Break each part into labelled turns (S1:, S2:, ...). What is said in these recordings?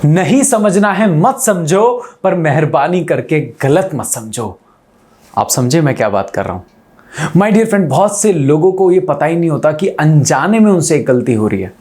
S1: नहीं समझना है मत समझो, पर मेहरबानी करके गलत मत समझो। आप समझे मैं क्या बात कर रहा हूं? माय डियर फ्रेंड, बहुत से लोगों को ये पता ही नहीं होता कि अनजाने में उनसे एक गलती हो रही है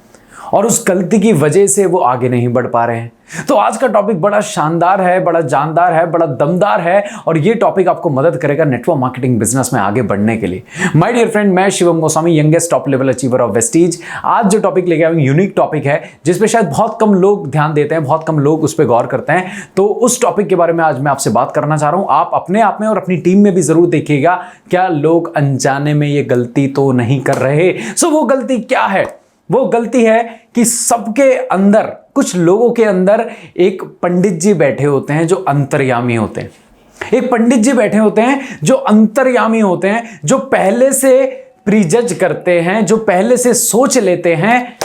S1: और उस गलती की वजह से वो आगे नहीं बढ़ पा रहे हैं। तो आज का टॉपिक बड़ा शानदार है, बड़ा जानदार है, बड़ा दमदार है और ये टॉपिक आपको मदद करेगा नेटवर्क मार्केटिंग बिजनेस में आगे बढ़ने के लिए। माय डियर फ्रेंड, मैं Shivam Goswami, youngest top level achiever of Vestige. आज जो टॉपिक लेके आया यूनिक टॉपिक है जिसपे शायद बहुत कम लोग ध्यान देते हैं, बहुत कम लोग उस पर गौर करते हैं। तो उस टॉपिक के बारे में आज मैं आपसे बात करना चाह रहा हूं। आप अपने आप में और अपनी टीम में भी जरूर देखिएगा क्या लोग अनजाने में ये गलती तो नहीं कर रहे। सो वो गलती क्या है? वो गलती है कि सबके अंदर, कुछ लोगों के अंदर एक पंडित जी बैठे होते हैं जो अंतर्यामी होते हैं। एक पंडित जी बैठे होते हैं जो अंतर्यामी होते हैं, जो पहले से प्रीजज करते हैं, जो पहले से सोच लेते हैं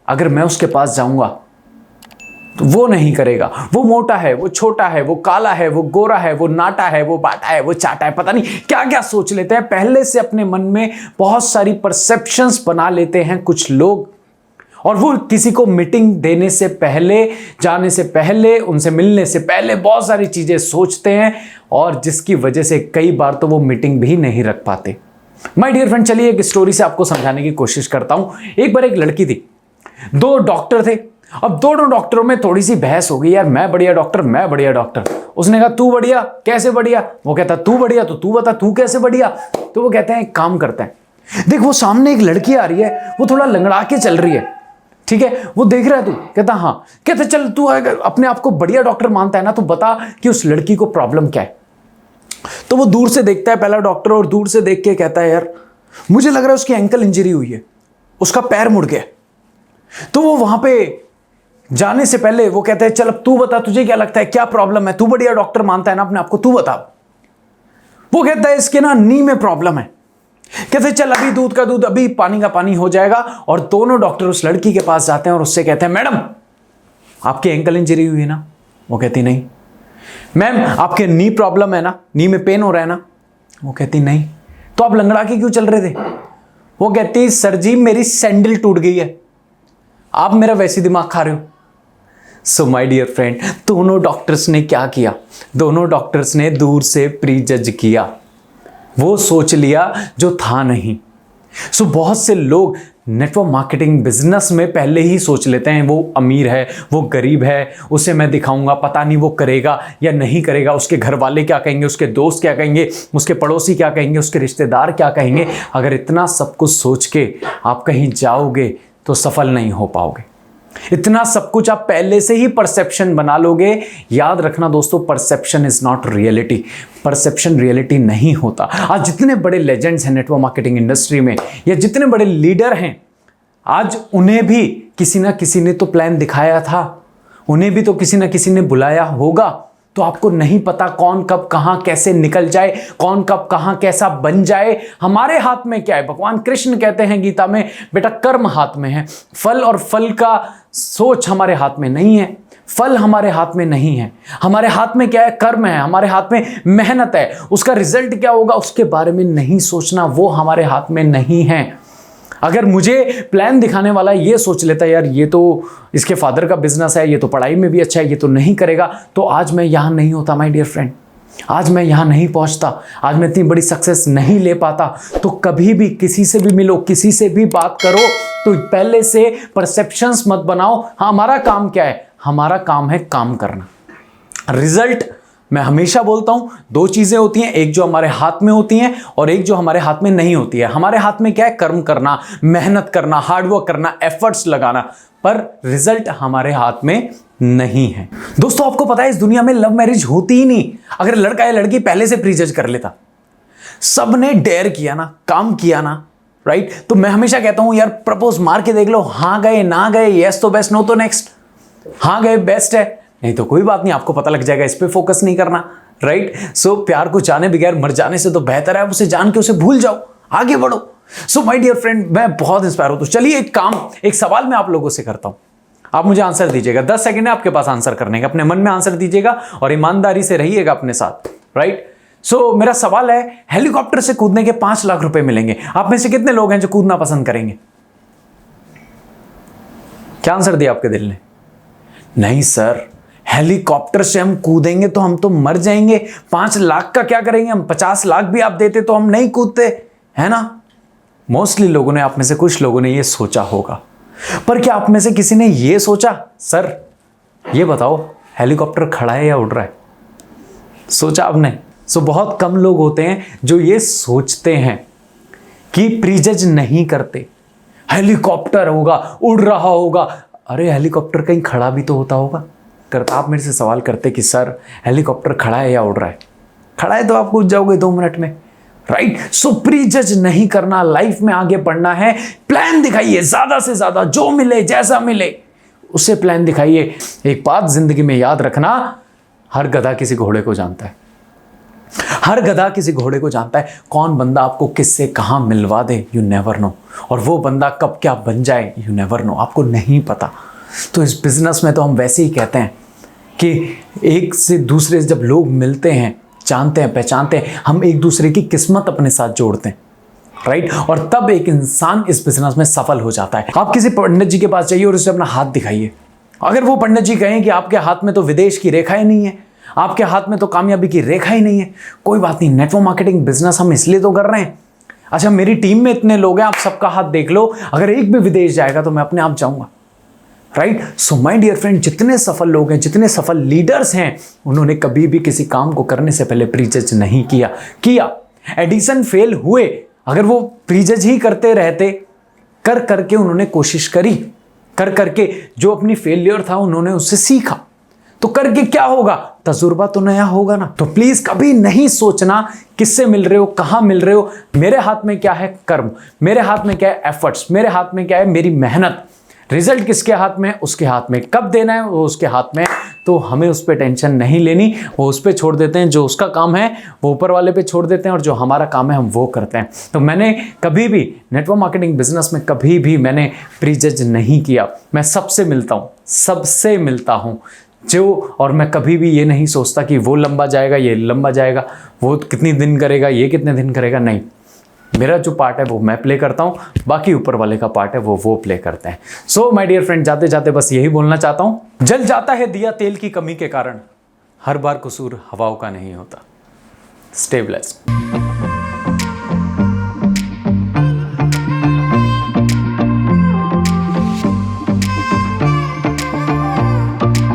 S1: अगर मैं उसके पास जाऊंगा तो वो नहीं करेगा। वो मोटा है, वो छोटा है, वो काला है, वो गोरा है, वो नाटा है, वो बाटा है, वो चाटा है, पता नहीं क्या क्या सोच लेते हैं। पहले से अपने मन में बहुत सारी परसेप्शंस बना लेते हैं कुछ लोग और वो किसी को मीटिंग देने से पहले, जाने से पहले, उनसे मिलने से पहले बहुत सारी चीजें सोचते हैं और जिसकी वजह से कई बार तो वो मीटिंग भी नहीं रख पाते। माय डियर फ्रेंड, चलिए एक स्टोरी से आपको समझाने की कोशिश करता हूं। एक बार एक लड़की थी, दो डॉक्टर थे। अब दोनों डॉक्टरों में थोड़ी सी बहस हो गई, यार मैं बढ़िया डॉक्टर, मैं बढ़िया डॉक्टर। उसने कहा तू बढ़िया, कैसे बढ़िया? वो कहता तू बढ़िया, तो तू बता तू कैसे बढ़िया? तो वो कहते हैं एक काम करते हैं, देख वो सामने एक लड़की आ रही है, वो थोड़ा लंगड़ा के चल रही है, ठीक है? वो देख रहा है तू? कहता हाँ। कहते चल तू अपने आप को बढ़िया डॉक्टर मानता है ना, तो बता कि उस लड़की को प्रॉब्लम क्या है। तो वो दूर से देखता है पहला डॉक्टर और दूर से देख के कहता है यार मुझे लग रहा है उसकी एंकल इंजरी हुई है, उसका पैर मुड़ गया। तो वो वहां पे जाने से पहले वो कहते हैं चल अब तू बता तुझे क्या लगता है, क्या प्रॉब्लम है? तू बढ़िया डॉक्टर मानता है ना अपने आप को, तू बता। वो कहता है इसके ना नी में प्रॉब्लम है। कहते चल अभी दूध का दूध, अभी पानी का पानी हो जाएगा। और दोनों डॉक्टर उस लड़की के पास जाते हैं और उससे कहते हैं मैडम आपकी एंकल इंजरी हुई है ना? वो कहती नहीं। मैम आपके नी प्रॉब्लम है ना, नी में पेन हो रहा है ना? वो कहती नहीं। तो आप लंगड़ा के क्यों चल रहे थे? वो कहती सर जी मेरी सैंडल टूट गई है, आप मेरा वैसे दिमाग खा रहे हो। सो माय डियर फ्रेंड, दोनों डॉक्टर्स ने क्या किया? दोनों डॉक्टर्स ने दूर से प्रीजज किया, वो सोच लिया जो था नहीं। सो बहुत से लोग नेटवर्क मार्केटिंग बिजनेस में पहले ही सोच लेते हैं वो अमीर है, वो गरीब है, उसे मैं दिखाऊंगा, पता नहीं वो करेगा या नहीं करेगा, उसके घर वाले क्या कहेंगे, उसके दोस्त क्या कहेंगे, उसके पड़ोसी क्या कहेंगे, उसके रिश्तेदार क्या कहेंगे। अगर इतना सब कुछ सोच के आप कहीं जाओगे तो सफल नहीं हो पाओगे। इतना सब कुछ आप पहले से ही परसेप्शन बना लोगे। याद रखना दोस्तों, perception is not reality. Perception reality नहीं होता। आज जितने बड़े लेजेंड्स हैं नेटवर्क मार्केटिंग इंडस्ट्री में या जितने बड़े लीडर हैं, आज उन्हें भी किसी ना किसी ने तो प्लान दिखाया था, उन्हें भी तो किसी ना किसी ने बुलाया होगा। तो आपको नहीं पता कौन कब कहां कैसे निकल जाए, कौन कब कहां कैसा बन जाए। हमारे हाथ में क्या है? भगवान कृष्ण कहते हैं गीता में, बेटा कर्म हाथ में है, फल और फल का सोच हमारे हाथ में नहीं है, फल हमारे हाथ में नहीं है। हमारे हाथ में क्या है? कर्म है, हमारे हाथ में मेहनत है। उसका रिजल्ट क्या होगा उसके बारे में नहीं सोचना, वो हमारे हाथ में नहीं है। अगर मुझे प्लान दिखाने वाला ये सोच लेता है यार ये तो इसके फादर का बिजनेस है, ये तो पढ़ाई में भी अच्छा है, ये तो नहीं करेगा, तो आज मैं यहां नहीं होता माय डियर फ्रेंड, आज मैं यहां नहीं पहुंचता, आज मैं इतनी बड़ी सक्सेस नहीं ले पाता। तो कभी भी किसी से भी मिलो, किसी से भी बात करो तो पहले से परसेप्शंस मत बनाओ। हमारा काम क्या है? हमारा काम है काम करना। रिजल्ट मैं हमेशा बोलता हूं दो चीजें होती हैं, एक जो हमारे हाथ में होती हैं और एक जो हमारे हाथ में नहीं होती है। हमारे हाथ में क्या है? कर्म करना, मेहनत करना, हार्डवर्क करना, एफर्ट्स लगाना, पर रिजल्ट हमारे हाथ में नहीं है। दोस्तों आपको पता है इस दुनिया में लव मैरिज होती ही नहीं अगर लड़का या लड़की पहले से प्रीजज कर लेता। सबने डेयर किया ना, काम किया ना, राइट? तो मैं हमेशा कहता हूं यार प्रपोज मार के देख लो, हां गए ना गए, यस तो बेस्ट, नो तो नेक्स्ट। हां गए बेस्ट है, नहीं तो कोई बात नहीं, आपको पता लग जाएगा, इस पे फोकस नहीं करना, राइट? सो प्यार को जाने बगैर मर जाने से तो बेहतर है आप उसे जान के उसे भूल जाओ, आगे बढ़ो। सो माय डियर फ्रेंड, मैं बहुत इंस्पायर हूं। तो चलिए एक सवाल मैं आप लोगों से करता हूं, आप मुझे आंसर दीजिएगा। 10 सेकंड है आपके पास आंसर करने का, अपने मन में आंसर दीजिएगा और ईमानदारी से रहिएगा अपने साथ, राइट? सो मेरा सवाल है, हेलीकॉप्टर से कूदने के 5 लाख रुपए मिलेंगे, आप में से कितने लोग हैं जो कूदना पसंद करेंगे? क्या आंसर दिया आपके दिल ने? नहीं सर, हेलीकॉप्टर से हम कूदेंगे तो हम तो मर जाएंगे, 5 लाख का क्या करेंगे हम, 50 लाख भी आप देते तो हम नहीं कूदते, है ना। मोस्टली लोगों ने, आप में से कुछ लोगों ने ये सोचा होगा, पर क्या आप में से किसी ने ये सोचा, सर ये बताओ हेलीकॉप्टर खड़ा है या उड़ रहा है? सोचा आपने? सो बहुत कम लोग होते हैं जो ये सोचते हैं कि प्रीजज नहीं करते। हेलीकॉप्टर होगा, उड़ रहा होगा, अरे हेलीकॉप्टर कहीं खड़ा भी तो होता होगा। करता आप मेरे से सवाल करते कि सर हेलीकॉप्टर खड़ा है या उड़ रहा है? खड़ा है तो आप कूद जाओगे 2 मिनट में, राइट। सो प्रीजज नहीं करना, लाइफ में आगे बढ़ना है, प्लान दिखाइए ज्यादा से ज्यादा, जो मिले जैसा मिले उसे प्लान दिखाइए। एक बात जिंदगी में याद रखना, हर गधा किसी घोड़े को जानता है, हर गधा किसी घोड़े को जानता है। कौन बंदा आपको किससे कहां मिलवा दे, यू नेवर नो, और वो बंदा कब क्या बन जाए, यू नेवर नो, आपको नहीं पता। तो इस बिजनेस में तो हम वैसे ही कहते हैं कि एक से दूसरे जब लोग मिलते हैं, जानते हैं, पहचानते हैं, हम एक दूसरे की किस्मत अपने साथ जोड़ते हैं, राइट। और तब एक इंसान इस बिजनेस में सफल हो जाता है। आप किसी पंडित जी के पास जाइए और उसे अपना हाथ दिखाइए, अगर वो पंडित जी कहें कि आपके हाथ में तो विदेश की रेखा ही नहीं है, आपके हाथ में तो कामयाबी की रेखा ही नहीं है, कोई बात नहीं, नेटवर्क मार्केटिंग बिजनेस हम इसलिए तो कर रहे हैं। अच्छा मेरी टीम में इतने लोग हैं, आप सबका हाथ देख लो, अगर एक भी विदेश जाएगा तो मैं अपने आप जाऊंगा, right. So my dear friend, जितने सफल लोग हैं, जितने सफल लीडर्स हैं, उन्होंने कभी भी किसी काम को करने से पहले प्रीजज नहीं किया। एडिसन फेल हुए, अगर वो प्रीजज ही करते रहते, कर करके उन्होंने कोशिश करी, कर करके जो अपनी फेलियर था उन्होंने उससे सीखा, तो करके क्या होगा, तजुर्बा तो नया होगा ना। तो प्लीज कभी नहीं सोचना किससे मिल रहे हो, कहां मिल रहे हो। मेरे हाथ में क्या है, कर्म, मेरे हाथ में क्या है, एफर्ट्स, मेरे हाथ में क्या है, मेरी मेहनत। रिजल्ट किसके हाथ में है, उसके हाथ में, कब देना है वो उसके हाथ में। तो हमें उस पर टेंशन नहीं लेनी, वो उस पर छोड़ देते हैं, जो उसका काम है वो ऊपर वाले पे छोड़ देते हैं, और जो हमारा काम है हम वो करते हैं। तो मैंने कभी भी नेटवर्क मार्केटिंग बिजनेस में कभी भी मैंने प्रीजज नहीं किया। मैं सबसे मिलता हूँ, सबसे मिलता हूँ जो, और मैं कभी भी ये नहीं सोचता कि वो लंबा जाएगा, ये लंबा जाएगा, वो कितनी दिन करेगा, ये कितने दिन करेगा, नहीं। मेरा जो पार्ट है वो मैं प्ले करता हूँ, बाकी ऊपर वाले का पार्ट है वो प्ले करते हैं। सो माय डियर फ्रेंड, जाते जाते बस यही बोलना चाहता हूँ, जल जाता है दिया तेल की कमी के कारण, हर बार कसूर हवाओं का नहीं होता। Stay blessed.